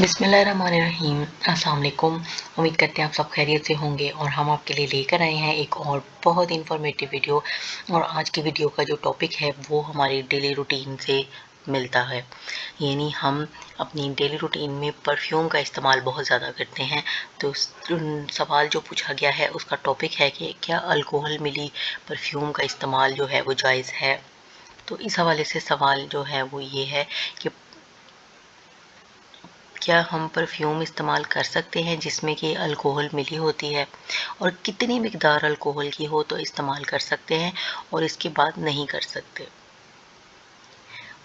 بسم اللہ الرحمن الرحیم۔ السلام علیکم۔ امید کرتے ہیں آپ سب خیریت سے ہوں گے، اور ہم آپ کے لیے لے کر آئے ہیں ایک اور بہت انفارمیٹیو ویڈیو۔ اور آج کی ویڈیو کا جو ٹاپک ہے وہ ہماری ڈیلی روٹین سے ملتا ہے، یعنی ہم اپنی ڈیلی روٹین میں پرفیوم کا استعمال بہت زیادہ کرتے ہیں۔ تو سوال جو پوچھا گیا ہے اس کا ٹاپک ہے کہ کیا الکوہل ملی پرفیوم کا استعمال جو ہے وہ جائز ہے؟ تو اس حوالے سے سوال جو ہے وہ یہ ہے کہ کیا ہم پرفیوم استعمال کر سکتے ہیں جس میں کہ الکوہل ملی ہوتی ہے، اور کتنی مقدار الکوہل کی ہو تو استعمال کر سکتے ہیں اور اس کے بعد نہیں کر سکتے؟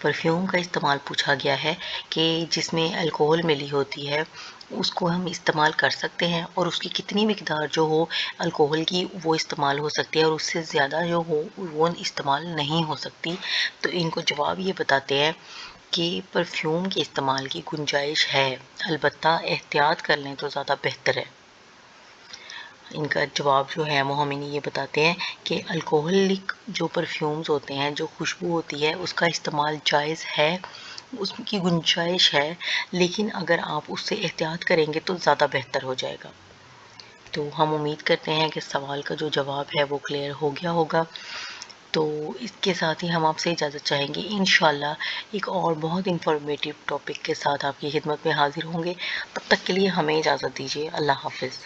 پرفیوم کا استعمال پوچھا گیا ہے کہ جس میں الکوہل ملی ہوتی ہے اس کو ہم استعمال کر سکتے ہیں، اور اس کی کتنی مقدار جو ہو الکوہل کی وہ استعمال ہو سکتی ہے، اور اس سے زیادہ جو ہو وہ استعمال نہیں ہو سکتی۔ تو ان کو جواب یہ بتاتے ہیں کہ پرفیوم کے استعمال کی گنجائش ہے، البتہ احتیاط کر لیں تو زیادہ بہتر ہے۔ ان کا جواب جو ہے وہ ہمیں یہ بتاتے ہیں کہ الکوہلک جو پرفیومز ہوتے ہیں، جو خوشبو ہوتی ہے، اس کا استعمال جائز ہے، اس کی گنجائش ہے، لیکن اگر آپ اس سے احتیاط کریں گے تو زیادہ بہتر ہو جائے گا۔ تو ہم امید کرتے ہیں کہ سوال کا جو جواب ہے وہ کلیئر ہو گیا ہوگا۔ تو اس کے ساتھ ہی ہم آپ سے اجازت چاہیں گے، انشاءاللہ ایک اور بہت انفارمیٹیو ٹاپک کے ساتھ آپ کی خدمت میں حاضر ہوں گے۔ تب تک کے لیے ہمیں اجازت دیجیے۔ اللہ حافظ۔